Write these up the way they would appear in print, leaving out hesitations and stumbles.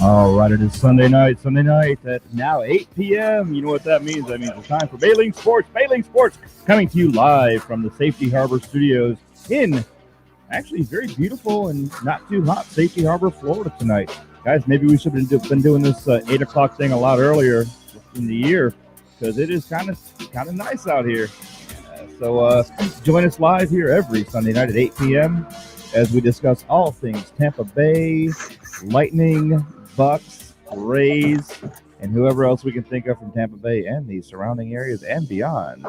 All right, it is Sunday night at now 8 p.m. You know what that means? That means it's time for BayLink Sports. BayLink Sports coming to you live from the Safety Harbor Studios in actually very beautiful and not too hot Safety Harbor, Florida tonight. Guys, maybe we should have been doing this 8 o'clock thing a lot earlier in the year because it is kind of nice out here. So join us live here every Sunday night at 8 p.m. as we discuss all things Tampa Bay, Lightning, Bucks, Rays, and whoever else we can think of from Tampa Bay and the surrounding areas and beyond.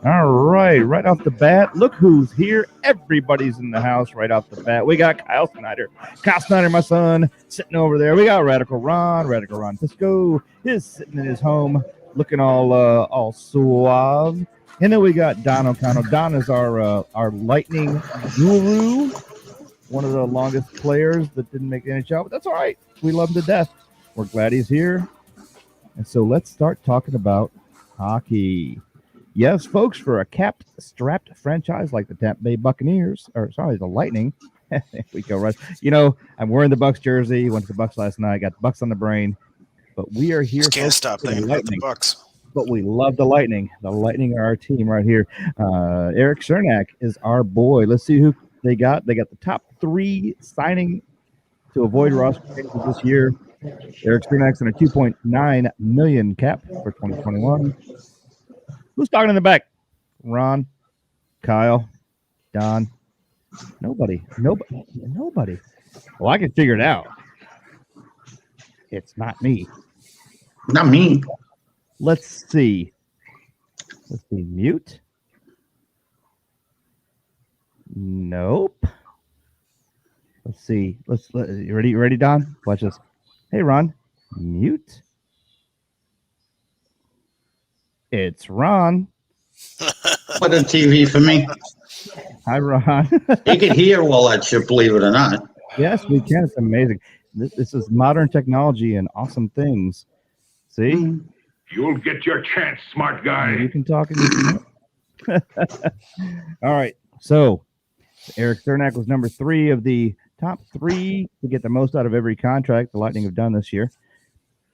All right off the bat, look who's here. Everybody's in the house right off the bat. We got Kyle Snyder. Kyle Snyder, my son, sitting over there. We got Radical Ron Pisco is sitting in his home looking all suave. And then we got Don O'Connell. Don is our Lightning guru, one of the longest players that didn't make the NHL, but that's all right. We love him to death. We're glad he's here. And so let's start talking about hockey. Yes, folks, for a strapped franchise like the Tampa Bay Buccaneers, the Lightning. There we go, right? You know, I'm wearing the Bucks jersey. Went to the Bucks last night. Got the Bucks on the brain. But we are here. Just can't stop thinking about the Bucks. But we love the Lightning. The Lightning are our team right here. Eric Cernak is our boy. Let's see who they got. They got the top 3 signing to avoid roster changes this year. Eric Cernak's in a $2.9 million cap for 2021. Who's talking in the back? Ron, Kyle, Don. Nobody. Well, I can figure it out. It's not me. Not me. Let's see. Mute. Nope. Let's see. You ready, Don? Watch this. Hey, Ron. Mute. It's Ron. Put on TV for me. Hi, Ron. You can hear all that shit, believe it or not. Yes, we can. It's amazing. This is modern technology and awesome things. See? You'll get your chance, smart guy. You can talk. All right. So, Eric Cernak was number 3 of the top 3 to get the most out of every contract the Lightning have done this year.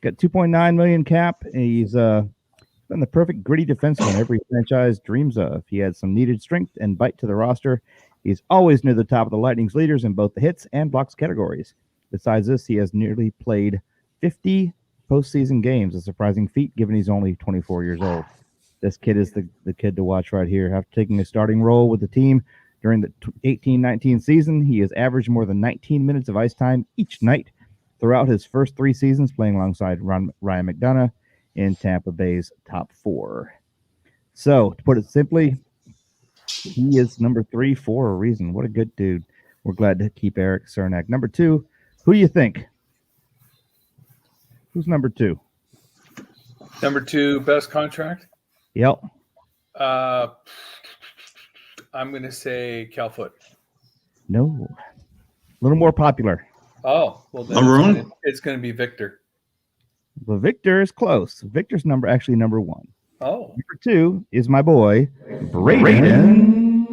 Got $2.9 million cap. He's been the perfect gritty defenseman every franchise dreams of. He had some needed strength and bite to the roster. He's always near the top of the Lightning's leaders in both the hits and blocks categories. Besides this, he has nearly played 50 postseason games, a surprising feat given he's only 24 years old. This kid is the kid to watch right here. After taking a starting role with the team during the 18-19 season, he has averaged more than 19 minutes of ice time each night throughout his first 3 seasons, playing alongside Ryan McDonough in Tampa Bay's top 4. So, to put it simply, he is number 3 for a reason. What a good dude. We're glad to keep Eric Cernak. Number 2, who do you think? Who's number 2? Number 2, best contract? Yep. I'm going to say Cal Foote. No. A little more popular. Oh, well, then it's going to be Victor. Well, Victor is close. Victor's actually number 1. Oh. Number 2 is my boy, Brayden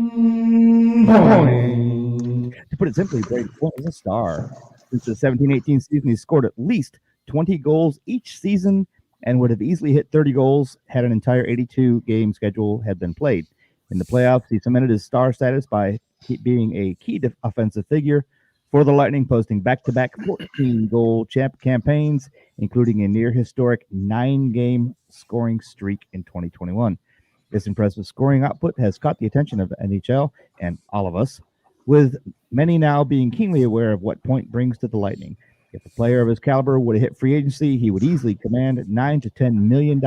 Point. To put it simply, Brayden Point is a star. Since the 17-18 season, he scored at least 20 goals each season and would have easily hit 30 goals had an entire 82-game schedule had been played. In the playoffs, he cemented his star status by being a key offensive figure for the Lightning, posting back-to-back 14-goal campaigns, including a near-historic 9-game scoring streak in 2021. This impressive scoring output has caught the attention of the NHL and all of us, with many now being keenly aware of what Point brings to the Lightning. If a player of his caliber would have hit free agency, he would easily command $9 to $10 million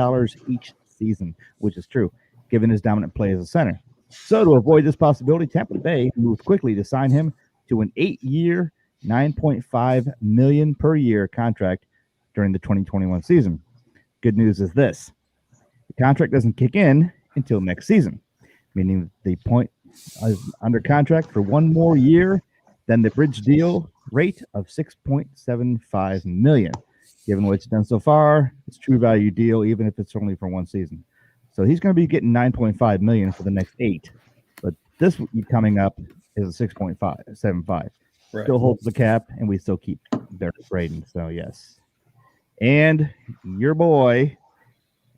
each season, which is true, given his dominant play as a center. So to avoid this possibility, Tampa Bay moved quickly to sign him to an 8-year, $9.5 million per year contract during the 2021 season. Good news is this: the contract doesn't kick in until next season, meaning the point is under contract for one more year than the bridge deal rate of $6.75 million. Given what it's done so far, it's a true value deal, even if it's only for one season. So he's going to be getting $9.5 million for the next 8. But this coming up is a 6.75. Right. Still holds the cap, and we still keep Derek Braden. So yes. And your boy,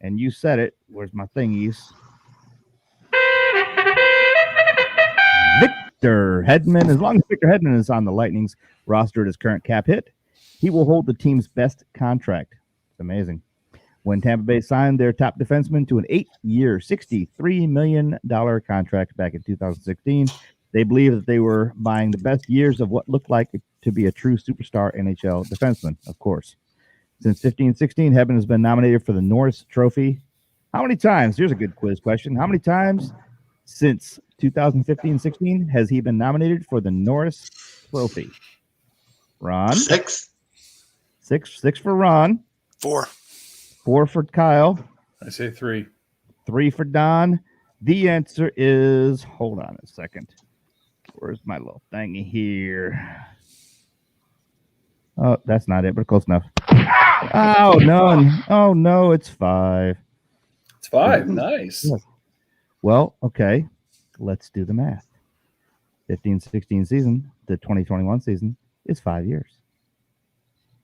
and you said it. Where's my thingies? Victor Hedman. As long as Victor Hedman is on the Lightning's roster at his current cap hit, he will hold the team's best contract. It's amazing. When Tampa Bay signed their top defenseman to an 8-year, $63 million contract back in 2016, they believed that they were buying the best years of what looked like to be a true superstar NHL defenseman, of course. Since 15-16, Hedman has been nominated for the Norris Trophy. How many times? Here's a good quiz question. How many times since 2015-16 has he been nominated for the Norris Trophy? Ron? 6. 6 for Ron. 4. 4 for Kyle. I say 3. 3 for Don. The answer is, hold on a second. Where's my little thingy here? Oh, that's not it, but close enough. Oh, none. Oh, no, it's 5. It's 5. Nice. Yes. Well, okay. Let's do the math. 15-16 season, the 2021 season is 5 years.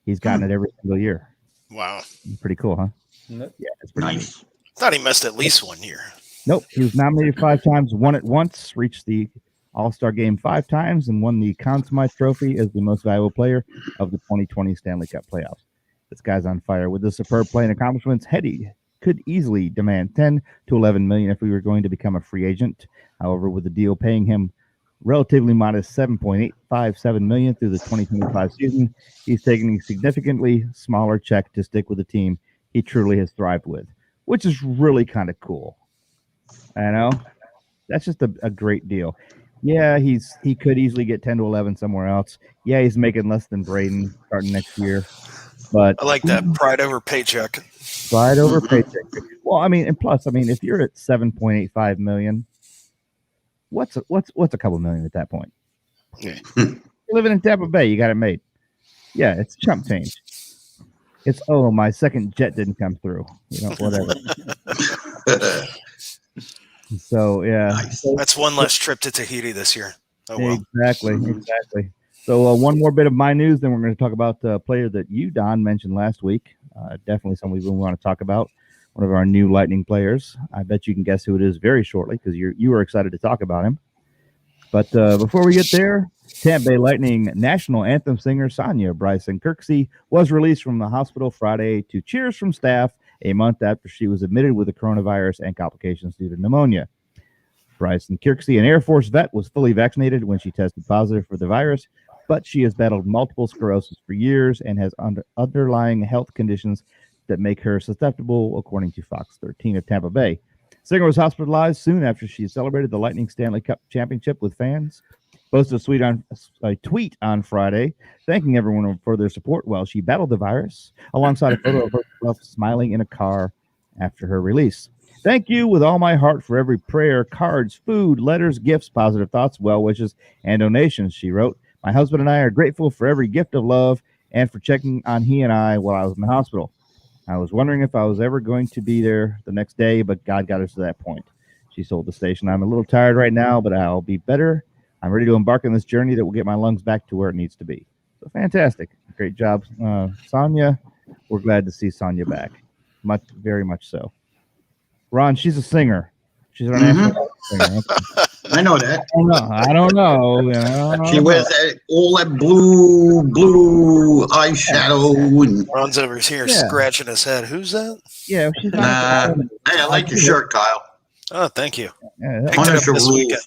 He's gotten it every single year. Wow. Pretty cool, huh? Yep. Yeah, it's pretty Nice. neat. Thought he missed at least 1 year. Nope. He was nominated 5 times, won it once, reached the All-Star game 5 times, and won the Conn Smythe Trophy as the most valuable player of the 2020 Stanley Cup playoffs. This guy's on fire. With this superb play and accomplishments, Hetty could easily demand 10 to 11 million if we were going to become a free agent. However, with the deal paying him relatively modest $7.857 million through the 2025 season, he's taking a significantly smaller check to stick with the team he truly has thrived with, which is really kind of cool. I know that's just a great deal. Yeah, he could easily get 10 to 11 somewhere else. Yeah, he's making less than Braden starting next year, but I like that pride over paycheck. Pride over paycheck. Well, I mean, and plus, I mean, if you're at $7.85 million, what's a couple million at that point? Yeah. You're living in Tampa Bay, you got it made. Yeah, it's chump change. It's my second jet didn't come through. Whatever. So yeah, Nice. That's one less trip to Tahiti this year. Oh well. Exactly. So one more bit of my news, then we're going to talk about the player that you, Don, mentioned last week. Definitely somebody we want to talk about. One of our new Lightning players. I bet you can guess who it is very shortly because you were excited to talk about him. But before we get there, Tampa Bay Lightning national anthem singer Sonia Bryson Kirksey was released from the hospital Friday to cheers from staff a month after she was admitted with the coronavirus and complications due to pneumonia. Bryson Kirksey, an Air Force vet, was fully vaccinated when she tested positive for the virus, but she has battled multiple sclerosis for years and has underlying health conditions that make her susceptible, according to Fox 13 of Tampa Bay. Singer was hospitalized soon after she celebrated the Lightning Stanley Cup championship with fans. Posted a tweet on Friday thanking everyone for their support while she battled the virus, alongside a photo of herself smiling in a car after her release. Thank you with all my heart for every prayer, cards, food, letters, gifts, positive thoughts, well wishes, and donations, she wrote. My husband and I are grateful for every gift of love and for checking on he and I while I was in the hospital. I was wondering if I was ever going to be there the next day, but God got us to that point. She told the station, I'm a little tired right now, but I'll be better. I'm ready to embark on this journey that will get my lungs back to where it needs to be. So fantastic. Great job, Sonia. We're glad to see Sonia back. Very much so. Ron, she's a singer. She's an national singer. I know that. I don't know. She wears all that blue eyeshadow. And Ron's over here scratching his head. Who's that? Yeah, she's hey, I like your shirt, Kyle. Oh, thank you. Yeah, Punisher this rules. weekend.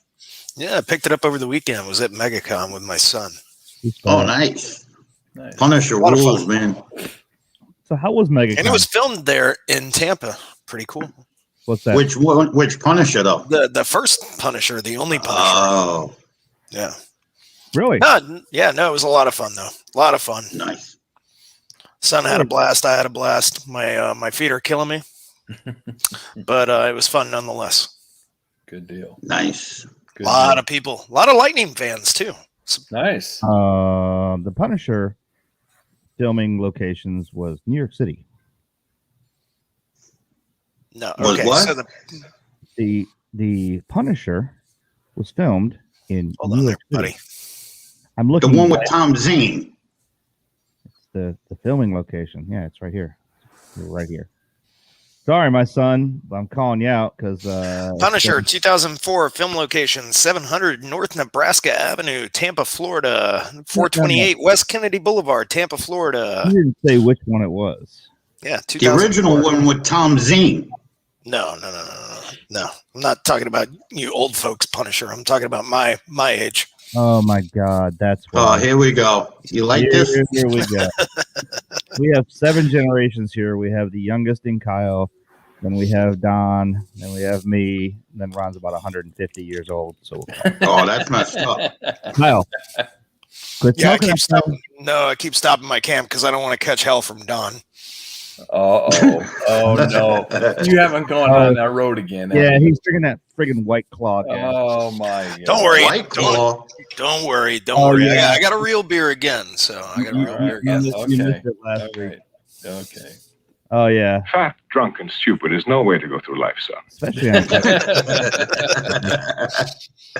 Yeah, I picked it up over the weekend. Was at MegaCon with my son. Oh, nice. Nice. Punisher lot of rules, fun. man. So how was MegaCon? And it was filmed there in Tampa. Pretty cool. What's that? Which Punisher though? The first Punisher, the only Punisher. Oh, Yeah. Really? No, yeah, no, it was a lot of fun though. A lot of fun. Nice. Son had a blast. I had a blast. My feet are killing me, but it was fun nonetheless. Good deal. Nice. A lot of people, a lot of Lightning fans too. Nice. The Punisher filming locations was New York City. No, Was okay. what? So The Punisher was filmed in hold New on York there, City. buddy. I'm The looking one with at Tom Zane. the filming location. Yeah, it's right here. Right here. Sorry, my son, but I'm calling you out because Punisher 2004 film location 700 North Nebraska Avenue, Tampa, Florida. 428 West Kennedy Boulevard, Tampa, Florida. You didn't say which one it was. Yeah, The 2004. original one with Tom Zane. No. I'm not talking about you old folks Punisher. I'm talking about my age. Oh my God, that's Oh, why. here we go. You like this? Here we go. We have 7 generations here. We have the youngest in Kyle, then we have Don, then we have me, then Ron's about 150 years old. So, Oh, that's messed up. Kyle, quit Yeah, I talking keep about- stopping. No, I keep stopping my camp because I don't want to catch hell from Don. Oh no! You haven't gone on that road again. have Yeah, you? he's drinking that friggin' White Claw. Gas. Oh my God! Don't worry. White Claw. Don't worry. Oh, worry. yeah. I got a real beer again. So I got a real beer You again. missed it last All week. right. Okay. Oh yeah, Fat, drunk, and stupid is no way to go through life, son. especially on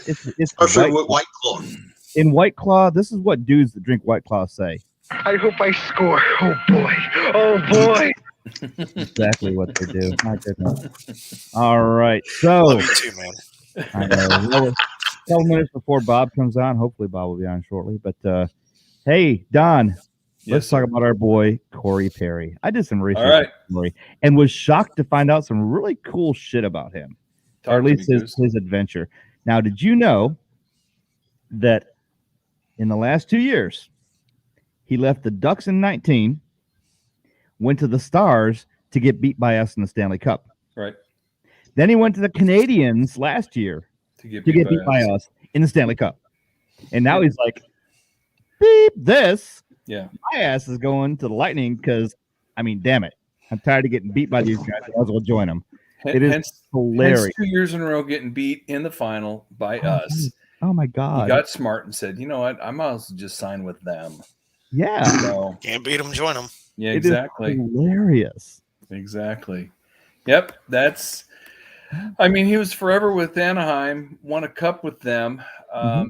it's Especially White, with White Claw. in White Claw. This is what dudes that drink White Claw say. I hope I score. Oh boy. Oh boy. Exactly what they do. My goodness. All right, so Love you too, man. I know. Well, a couple minutes before Bob comes on. Hopefully, Bob will be on shortly. But hey, Don, let's talk about our boy Corey Perry. I did some research All right. on Corey and was shocked to find out some really cool shit about him, or at least his adventure. Now, did you know that in the last 2 years, he left the Ducks in 19, went to the Stars to get beat by us in the Stanley Cup. Right. Then he went to the Canadians last year To get to get beat by us in the Stanley Cup. And now he's like, beep this. Yeah. My ass is going to the Lightning because, I mean, damn it. I'm tired of getting beat by these guys. I might as well join them. It is hilarious. Hence 2 years in a row getting beat in the final by us. Oh, my He God. got smart and said, you know what? I might as well just sign with them. Yeah. So, Can't beat them, join them. yeah, It is exactly. hilarious. Exactly. Yep. I mean, he was forever with Anaheim, won a cup with them. Of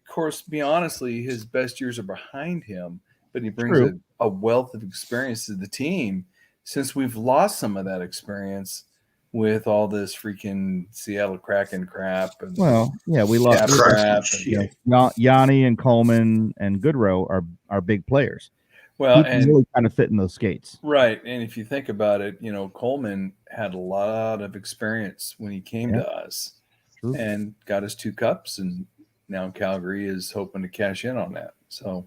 course, be honestly, his best years are behind him, but he brings a wealth of experience to the team since we've lost some of that experience with all this freaking Seattle Kraken crap. And Well, yeah, we lost Cap crap. Yanni and Coleman and Goodrow are big players. Well, He can and really kind of fit in those skates. right. And if you think about it, Coleman had a lot of experience when he came to us True. and got us 2 cups. And now Calgary is hoping to cash in on that. So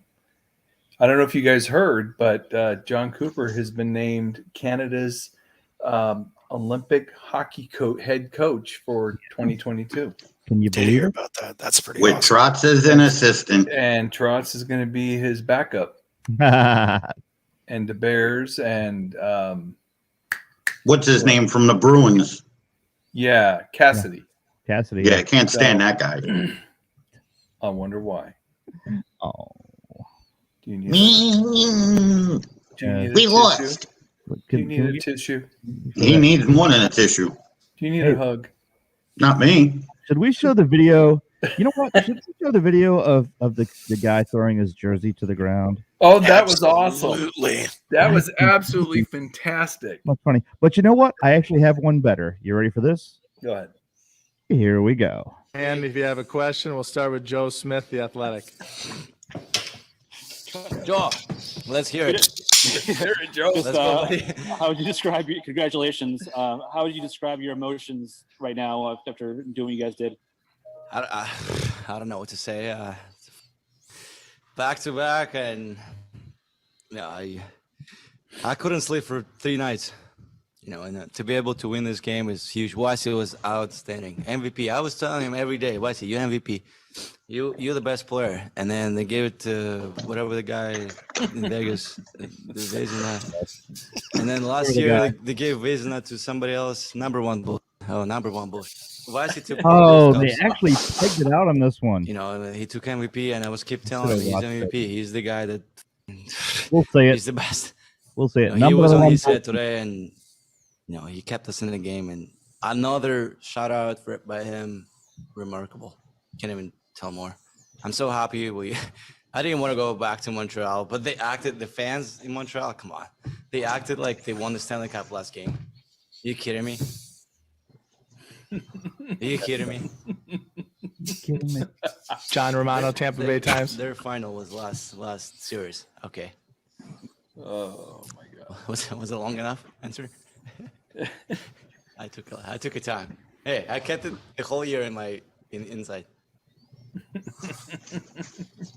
I don't know if you guys heard, but John Cooper has been named Canada's Olympic hockey head coach for 2022. Can you Did believe hear it? about that? That's pretty With awesome. Trotz as an assistant. And Trotz is going to be his backup. And the Bears and What's his name from the Bruins? Cassidy. Cassidy. Yeah, I can't stand that guy. I wonder why. Oh. Do you need We lost. Do you need a tissue? He needs more than a tissue. Do you need a hug? Not me. Should we show the video? You know what? Should we show the video of the guy throwing his jersey to the ground? Oh, that was awesome. Absolutely. That was absolutely fantastic. That's funny. But you know what? I actually have one better. You ready for this? Go ahead. Here we go. And if you have a question, we'll start with Joe Smith, the Athletic. Joe, let's hear it. Joe. How would you describe your congratulations? How would you describe your emotions right now after doing what you guys did? I don't know what to say. Back to back, and I couldn't sleep for 3 nights. and to be able to win this game is huge. Wesley was outstanding. MVP. I was telling him every day, Wesley, you MVP. You're the best player. And then they gave it to whatever the guy in Vegas, the Vezina. And then last year they gave Vezina to somebody else. Number one bull. Wesley took both those they cups. actually pegged it out on this one. He took MVP, and I was keep telling him he's MVP. He's the guy that We'll say it. he's the best. We'll say it. He was on his one. head today, and he kept us in the game. And another shout out by him, remarkable. Can't even tell more. I'm so happy I didn't want to go back to Montreal, but the fans in Montreal, come on, they acted like they won the Stanley Cup last game. Are you kidding me? Are you kidding me? John Romano, Tampa Bay Times. Their final was last series. Okay. Oh my God. Was it long enough? Answer. I took a time. Hey, I kept it the whole year inside.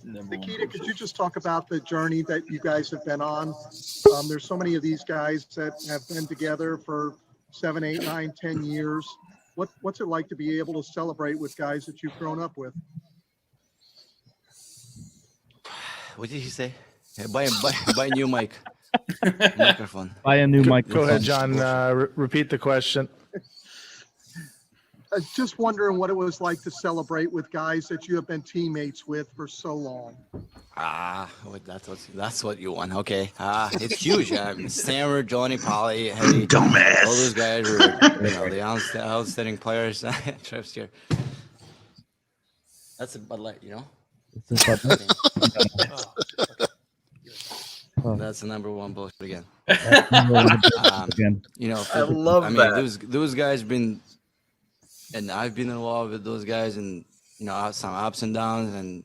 Nikita, could you just talk about the journey that you guys have been on? There's so many of these guys that have been together for 7, 8, 9, 10 years. What's it like to be able to celebrate with guys that you've grown up with? What did he say? Yeah, buy a new microphone. Buy a new microphone. Go ahead, John. Repeat the question. Just wondering what it was like to celebrate with guys that you have been teammates with for so long. That's what you want. Okay. It's huge. Stammer, Johnny, Polly, Eddie, Dumbass. all those guys are, the outstanding players. Trev's here. That's a Bud Light, It's a Bud Light. That's the number one bullshit again. Again. I love that. Those guys been, and I've been involved with those guys, and some ups and downs. And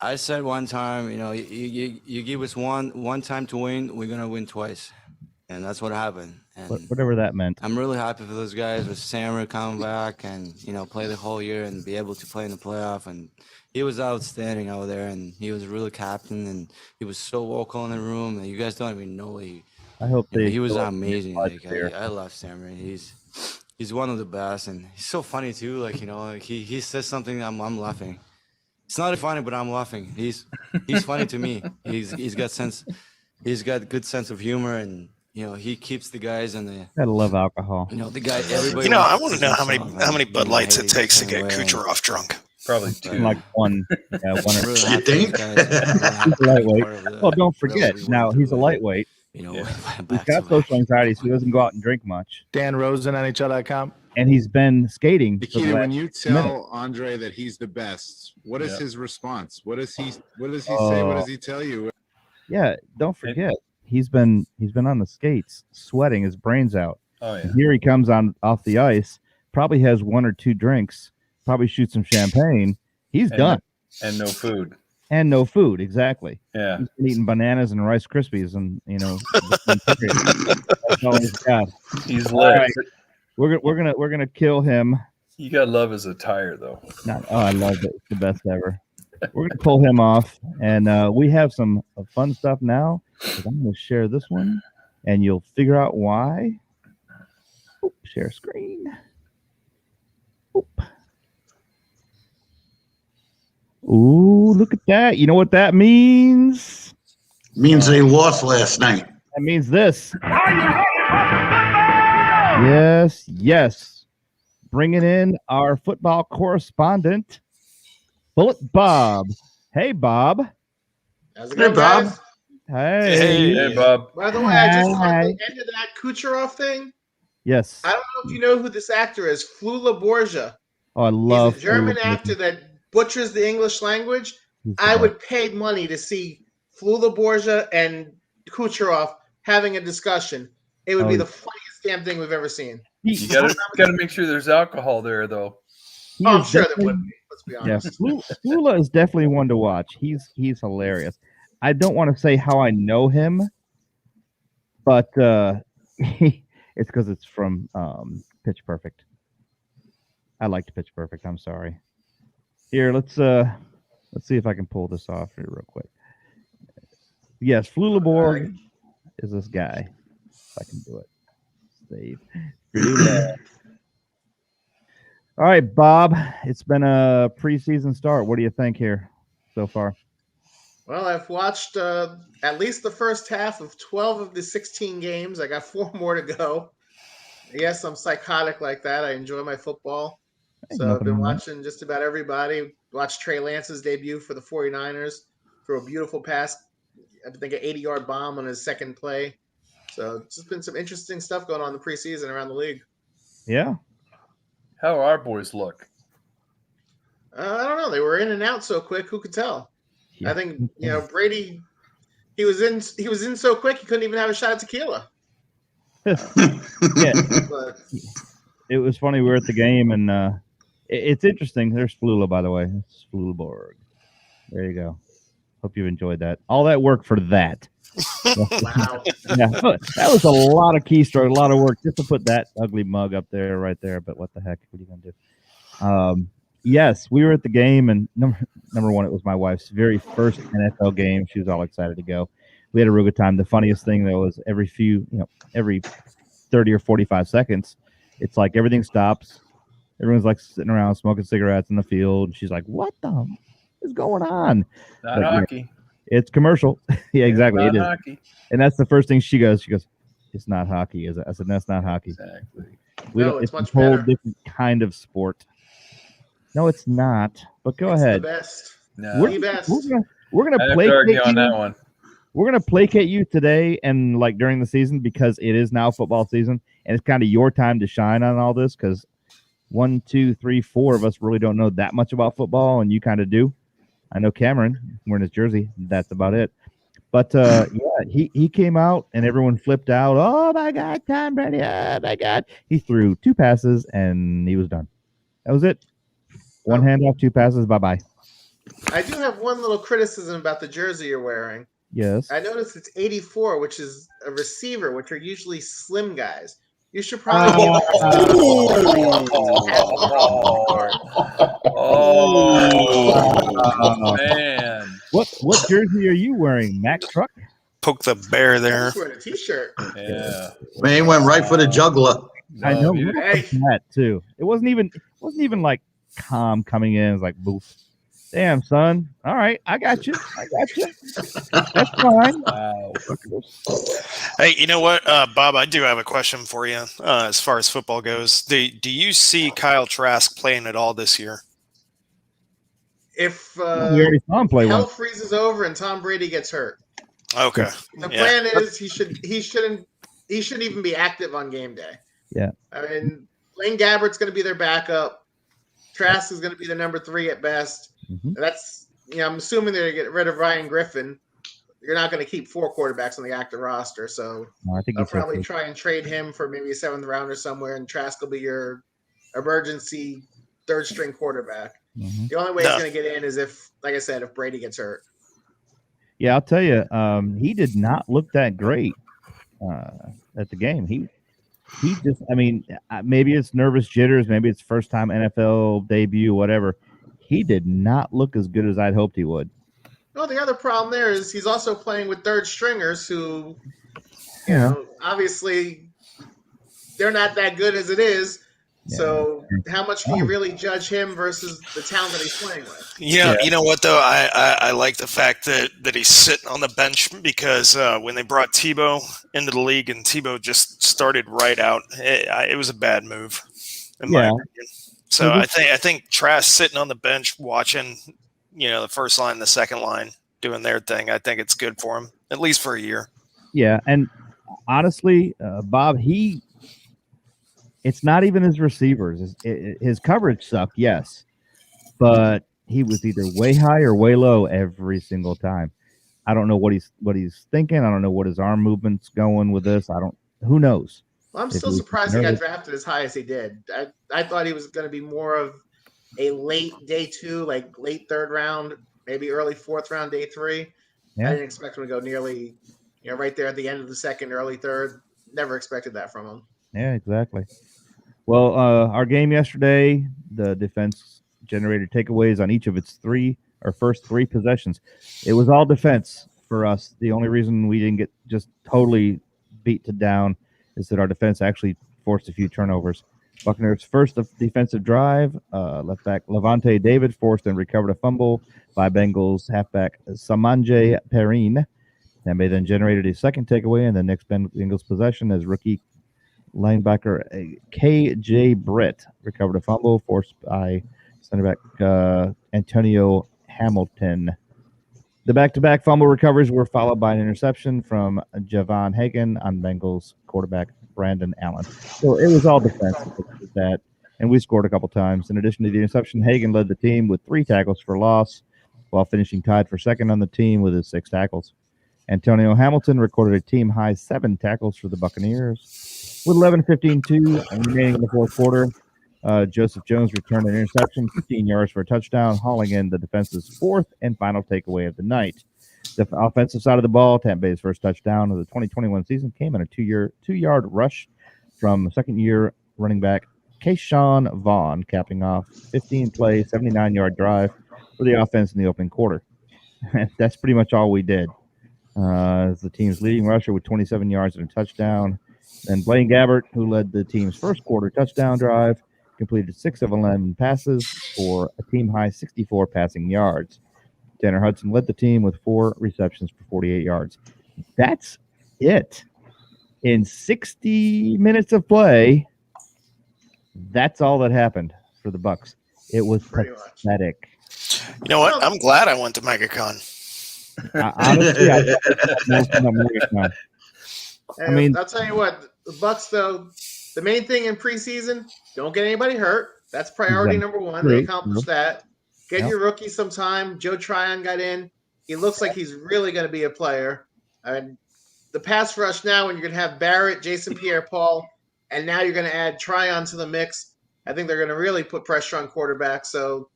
I said one time, you give us one time to win, we're gonna win twice, and that's what happened. And Whatever that meant. I'm really happy for those guys with Sammer coming back and play the whole year and be able to play in the playoff. And he was outstanding out there, and he was really captain, and he was so vocal in the room. And you guys don't even know I hope he was amazing. I love Sammer. He's one of the best, and he's so funny too. He says something, I'm laughing. It's not funny, but I'm laughing. He's funny to me. He's got sense. He's got good sense of humor, and he keeps the guys in the. Gotta love alcohol. The guy. Everybody. I want to know how many Bud Lights it takes to get Kucherov drunk. Probably 2. Like one. Yeah, one. Really You think? He's a lightweight. Well, don't forget. Now he's a lightweight. He's got social anxiety, so he doesn't go out and drink much. Dan Rosen, NHL.com. And he's been skating. Nikita, when you tell Andre that he's the best, what is his response? What does he say? What does he tell you? Yeah, don't forget. He's been on the skates, sweating his brains out. Oh yeah. And here he comes off the ice, probably has 1 or 2 drinks, probably shoots some champagne. He's done. And no food. And no food, exactly. Yeah. He's been eating bananas and Rice Krispies, and that's all he's got. He's lit. Right. We're gonna kill him. You gotta love his attire though. I love it. It's the best ever. We're gonna pull him off, and we have some fun stuff now. I'm gonna share this one, and you'll figure out why. Oop, share screen. Oop. Ooh, look at that. You know what that means? Means they lost last night. That means this. Yes. Bringing in our football correspondent, Bullet Bob. Hey, Bob. How's it going, Bob. guys? Hey, Bob. By the way, I just heard the end of that Kucherov thing. Yes. I don't know if you know who this actor is, Flula Borgia. Oh, I love. He's a German actor that butchers the English language. I would pay money to see Flula Borgia and Kucherov having a discussion. It would be the funniest damn thing we've ever seen. You gotta make sure there's alcohol there, though. I'm sure there would be. Let's be honest. Yeah, Flula is definitely one to watch. He's hilarious. I don't want to say how I know him, but it's because it's from Pitch Perfect. I liked Pitch Perfect. I'm sorry. Here, let's see if I can pull this off here real quick. Yes, Flula Borg is this guy. If I can do it. save. All right, Bob. It's been a preseason start. What do you think here so far? Well, I've watched at least the first half of 12 of the 16 games. I got 4 more to go. Yes, I'm psychotic like that. I enjoy my football. So I've been watching just about everybody. Watched Trey Lance's debut for the 49ers for a beautiful pass. I think an 80-yard bomb on his second play. So it's just been some interesting stuff going on in the preseason around the league. Yeah. How our boys look? I don't know. They were in and out so quick. Who could tell? Yeah. I think Brady. He was in so quick he couldn't even have a shot at tequila. Yeah. But It was funny. We were at the game, and it's interesting. There's Flula, by the way. It's Flulaborg. There you go. Hope you've enjoyed that. All that work for that. wow. Yeah, that was a lot of keystroke, a lot of work just to put that ugly mug up there, right there. But what the heck? What are you gonna do? Yes, we were at the game, and number one, it was my wife's very first NFL game. She was all excited to go. We had a real good time. The funniest thing though was every 30 or 45 seconds, it's like everything stops. Everyone's like sitting around smoking cigarettes in the field. And she's like, "What the is going on?" Not hockey. It's commercial. Yeah, exactly. Not it is. hockey. And that's the first thing she goes, "It's not hockey, is it?" I said, "That's not hockey." Exactly. It's a whole different kind of sport. No, it's not. But go ahead. The best. No. We're the best. We're gonna I have to placate argue on you. that one. We're gonna placate you today and like during the season because it is now football season and it's kind of your time to shine on all this because 1, 2, 3, 4 of us really don't know that much about football and you kind of do. I know Cameron wearing his jersey. That's about it. But yeah, he came out and everyone flipped out. Oh my God, Tom Brady! Oh my God! He threw 2 passes and he was done. That was it. 1 handoff, 2 passes. Bye bye. I do have one little criticism about the jersey you're wearing. Yes. I noticed it's 84, which is a receiver, which are usually slim guys. You should probably man. What jersey are you wearing? Mac Truck? Poke the bear there. I'm wearing a t-shirt. Yeah. Man, he went right for the juggler. I know Hey. that too. It wasn't even like calm coming in. It was like boof. Damn, son. All right, I got you. That's fine. Wow. Hey, you know what, Bob? I do have a question for you as far as football goes. Do you see Kyle Trask playing at all this year? If We already saw him play hell one. freezes over and Tom Brady gets hurt, Okay. the plan is he shouldn't even be active on game day. Yeah. I mean, Blaine Gabbert's going to be their backup. Trask is going to be the number 3 at best. Mhm. That's I'm assuming they're going to get rid of Ryan Griffin. You're not going to keep 4 quarterbacks on the active roster, so No, I think I'll he's probably okay. try and trade him for maybe a 7th rounder somewhere, and Trask will be your emergency 3rd string quarterback. Mhm. The only way he's going to get in is if, like I said, if Brady gets hurt. Yeah, I'll tell you, he did not look that great at the game. He just, I mean, maybe it's nervous jitters, maybe it's first time NFL debut, whatever. He did not look as good as I'd hoped he would. Well, the other problem there is he's also playing with 3rd stringers who, Yeah. obviously they're not that good as it is. Yeah. So how much can you really judge him versus the talent that he's playing with? Yeah, you know what though? I like the fact that he's sitting on the bench because when they brought Tebow into the league and Tebow just started right out, it was a bad move in my opinion. So I think Trask sitting on the bench watching, the first line, the second line doing their thing. I think it's good for him at least for a year. Yeah, and honestly, Bob, it's not even his receivers. His coverage sucked, yes, but he was either way high or way low every single time. I don't know what he's thinking. I don't know what his arm movement's going with this. Who knows? Well, I'm still surprised he got drafted as high as he did. I thought he was going to be more of a late day 2, like late 3rd round, maybe early 4th round, day 3. Yeah. I didn't expect him to go nearly, right there at the end of the 2nd, early 3rd. Never expected that from him. Yeah, exactly. Well, our game yesterday, the defense generated takeaways on each of its first 3 possessions. It was all defense for us. The only reason we didn't get just totally beat to down is that our defense actually forced a few turnovers. Buccaneers' first defensive drive, left back Levante David forced and recovered a fumble by Bengals halfback Samanje Perrine. Tampa Bay then generated a second takeaway in the next Bengals possession as rookie linebacker K.J. Britt recovered a fumble forced by center back Antonio Hamilton. The back-to-back fumble recoveries were followed by an interception from Javon Hagan on Bengals quarterback Brandon Allen. So it was all defensive with that, and we scored a couple times. In addition to the interception, Hagan led the team with 3 tackles for loss, while finishing tied for second on the team with his 6 tackles. Antonio Hamilton recorded a team-high 7 tackles for the Buccaneers. With 11:15 remaining in the fourth quarter, Joseph Jones returned an interception, 15 yards for a touchdown, hauling in the defense's 4th and final takeaway of the night. The offensive side of the ball, Tampa Bay's first touchdown of the 2021 season came in a 2-yard rush from second-year running back Keyshawn Vaughn, capping off 15-play, 79-yard drive for the offense in the opening quarter. That's pretty much all we did. As the team's leading rusher with 27 yards and a touchdown. Then Blaine Gabbert, who led the team's first quarter touchdown drive, completed 6 of 11 passes for a team-high 64 passing yards. Tanner Hudson led the team with 4 receptions for 48 yards. That's it. In 60 minutes of play, that's all that happened for the Bucs. It was pathetic. You know what? I'm glad I went to MegaCon. Honestly, I mean, I'll tell you what, the Bucs though, the main thing in preseason, don't get anybody hurt. That's priority number one. They accomplished that. Get your rookie some time. Joe Tryon got in. He looks like he's really going to be a player. And the pass rush now, when you're going to have Barrett, Jason Pierre-Paul, and now you're going to add Tryon to the mix, I think they're going to really put pressure on quarterbacks. So,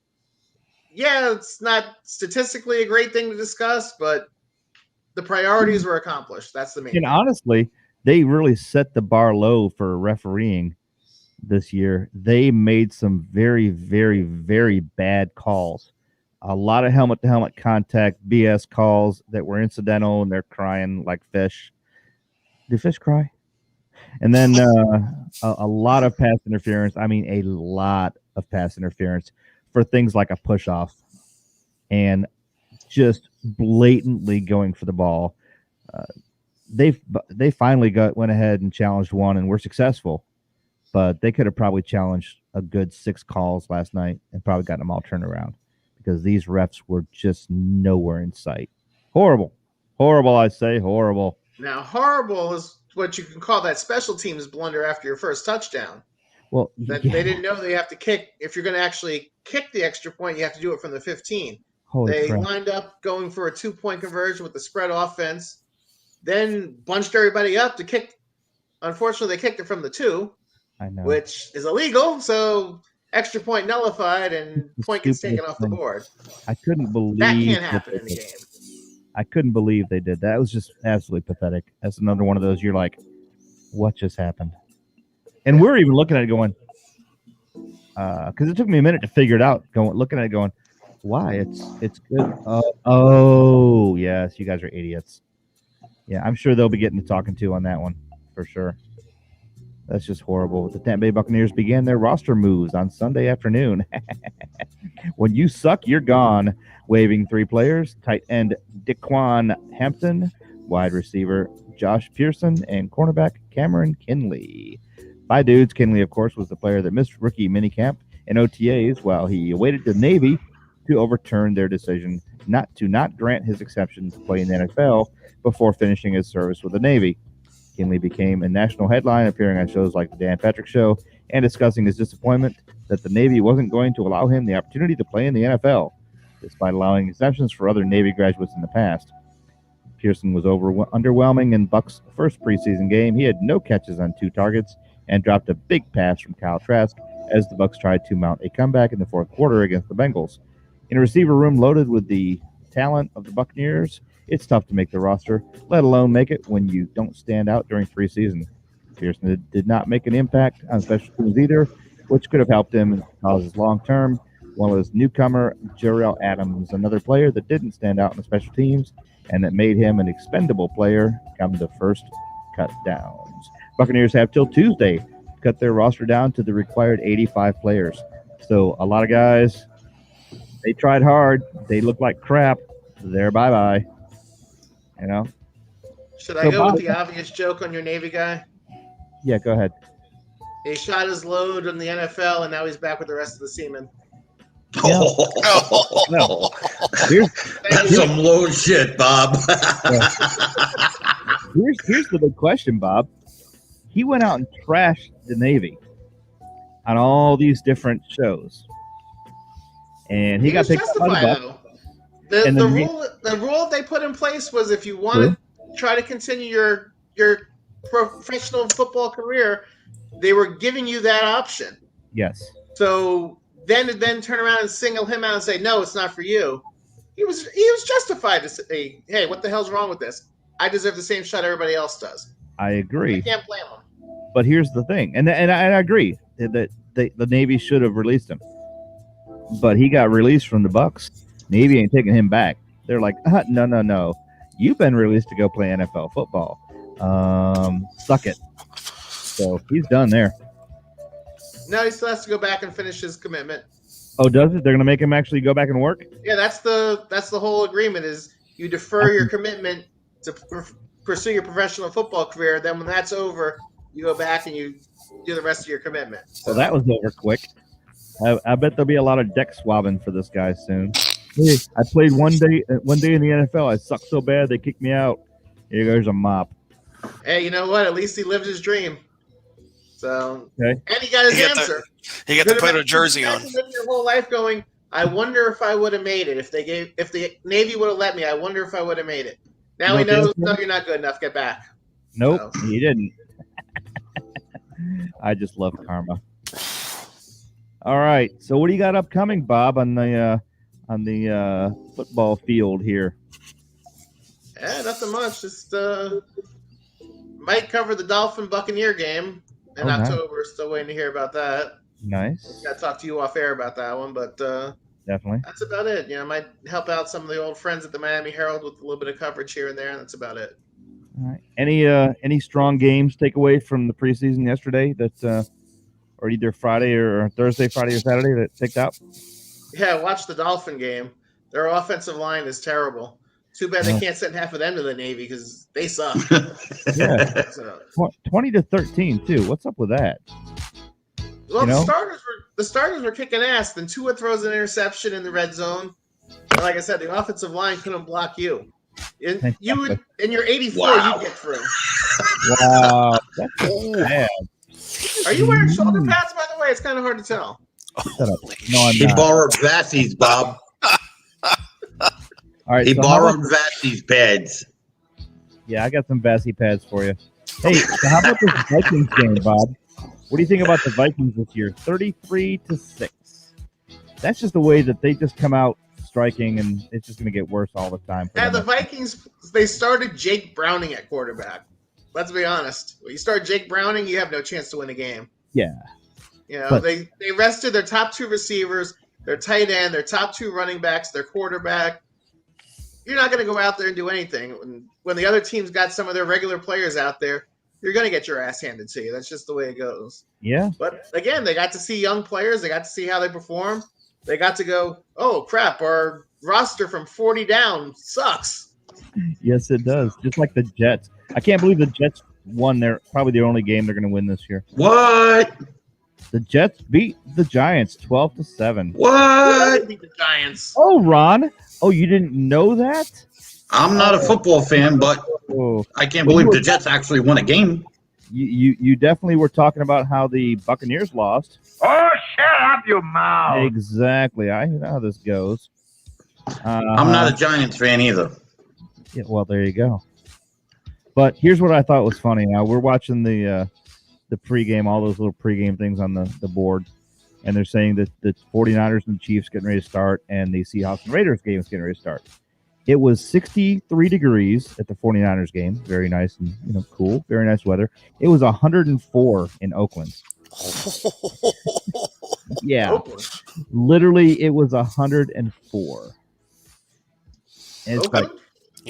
yeah, it's not statistically a great thing to discuss, but the priorities were accomplished. That's the main thing. And honestly, they really set the bar low for refereeing this year. They made some very, very, very bad calls. A lot of helmet-to-helmet contact, BS calls that were incidental, and they're crying like fish. Do fish cry? And then a lot of pass interference. I mean, a lot of pass interference for things like a push-off and just blatantly going for the ball. They finally went ahead and challenged one and were successful, but they could have probably challenged a good 6 calls last night and probably gotten them all turned around because these refs were just nowhere in sight. Horrible. Horrible, I say. Horrible. Now, horrible is what you can call that special teams blunder after your first touchdown. Well, they didn't know they have to kick. If you're going to actually kick the extra point, you have to do it from the 15. They lined up going for a 2-point conversion with the spread offense, then bunched everybody up to kick. Unfortunately, they kicked it from the 2, I know, which is illegal. So extra point nullified and point gets taken off the board. I couldn't believe that can't happen in the game. I couldn't believe they did that. It was just absolutely pathetic. That's another one of those you're like, what just happened? And we're even looking at it going, because it took me a minute to figure it out. Looking at it going, why? It's good. Oh, yes, you guys are idiots. Yeah, I'm sure they'll be getting to talking to on that one for sure. That's just horrible. The Tampa Bay Buccaneers began their roster moves on Sunday afternoon. When you suck, you're gone. Waiving 3 players: tight end Daquan Hampton, wide receiver Josh Pearson, and cornerback Cameron Kinley. By dudes, Kinley, of course, was the player that missed rookie minicamp and OTAs while he awaited the Navy to overturn their decision not grant his exception to play in the NFL before finishing his service with the Navy. Kinley became a national headline, appearing on shows like The Dan Patrick Show and discussing his disappointment that the Navy wasn't going to allow him the opportunity to play in the NFL, despite allowing exceptions for other Navy graduates in the past. Pearson was underwhelming in Buck's first preseason game. He had no catches on 2 targets and dropped a big pass from Kyle Trask as the Bucs tried to mount a comeback in the fourth quarter against the Bengals. In a receiver room loaded with the talent of the Buccaneers, it's tough to make the roster, let alone make it when you don't stand out during preseason. Pearson did not make an impact on special teams either, which could have helped him cause his long-term, while his newcomer, Jarrell Adams, another player that didn't stand out in the special teams and that made him an expendable player come the first cut downs. Buccaneers have till Tuesday to cut their roster down to the required 85 players. So a lot of guys, they tried hard. They look like crap. They're bye-bye. You know? Should I go with the obvious joke on your Navy guy? Yeah, go ahead. He shot his load in the NFL, and now he's back with the rest of the seamen. Oh, that's some low shit, Bob. Here's the big question, Bob. He went out and trashed the Navy on all these different shows, and he got picked up by the Bucs. The rule they put in place was if you want to try to continue your professional football career, they were giving you that option. Yes. So then turn around and single him out and say, no, it's not for you. He was justified to say, hey, what the hell's wrong with this? I deserve the same shot everybody else does. I agree. I can't blame him. But here's the thing, and I agree that the Navy should have released him, but he got released from the Bucs. Navy ain't taking him back. They're like, no, you've been released to go play NFL football. Suck it. So he's done there. No, he still has to go back and finish his commitment. Oh, does it? They're going to make him actually go back and work? Yeah, that's the whole agreement is you defer your commitment to pursue your professional football career. Then when that's over, you go back and you do the rest of your commitment. So that was over quick. I bet there'll be a lot of deck swabbing for this guy soon. Hey, I played one day in the NFL. I sucked so bad they kicked me out. Here goes a mop. Hey, you know what? At least he lived his dream. So, okay. And he got his answer. He got to put a jersey on. Living your whole life going, I wonder if I would have made it. If the Navy would have let me, I wonder if I would have made it. Now he knows, no, you're not good enough. Get back. Nope, he didn't. I just love karma. All right, so what do you got upcoming, Bob, on the football field here? Yeah, nothing much. Just might cover the Dolphin Buccaneer game in October. Nice. Still waiting to hear about that. Nice. Got to talk to you off air about that one, but definitely. That's about it. You know, I might help out some of the old friends at the Miami Herald with a little bit of coverage here and there, and that's about it. All right. Any strong games takeaway from the preseason yesterday that or either Friday or Thursday, Friday or Saturday that picked up? Yeah, watch the Dolphin game. Their offensive line is terrible. Too bad they can't send half of them to the Navy because they suck. Yeah. So. 20-13 too. What's up with that? Well, the starters were kicking ass. Then Tua throws an interception in the red zone. And like I said, the offensive line couldn't block you. You would, in your 84, you'd get through. Wow, that's bad. Are you wearing shoulder pads, by the way? It's kind of hard to tell. Shut up. No, I'm he not. borrowed Vassie's, Bob. All right, he borrowed Vassie's pads. Yeah, I got some Vassie pads for you. Hey, so how about this Vikings game, Bob? What do you think about the Vikings this year? 33-6. That's just the way that they just come out striking, and it's just going to get worse all the time. Yeah, the Vikings, they started Jake Browning at quarterback. Let's be honest. When you start Jake Browning, you have no chance to win a game. Yeah. You know, they rested their top two receivers, their tight end, their top two running backs, their quarterback. You're not going to go out there and do anything. When the other team's got some of their regular players out there, you're going to get your ass handed to you. That's just the way it goes. Yeah. But, again, they got to see young players. They got to see how they perform. They got to go, oh, crap, our roster from 40 down sucks. Yes, it does. Just like the Jets. I can't believe the Jets won. They're probably the only game they're going to win this year. What? The Jets beat the Giants 12-7. What? Beat the Giants. Oh, Ron. Oh, you didn't know that? I'm not a football fan, but I can't believe the Jets actually won a game. You definitely were talking about how the Buccaneers lost. Oh, shut up, your mouth. Exactly. I know how this goes. I'm not a Giants fan either. Yeah, well, there you go. But here's what I thought was funny. Now, we're watching the pregame, all those little pregame things on the board, and they're saying that the 49ers and the Chiefs getting ready to start, and the Seahawks and Raiders game is getting ready to start. It was 63 degrees at the 49ers game. Very nice and cool. Very nice weather. It was 104 in Oakland. Yeah. Oakland. Literally, it was 104. And it's like,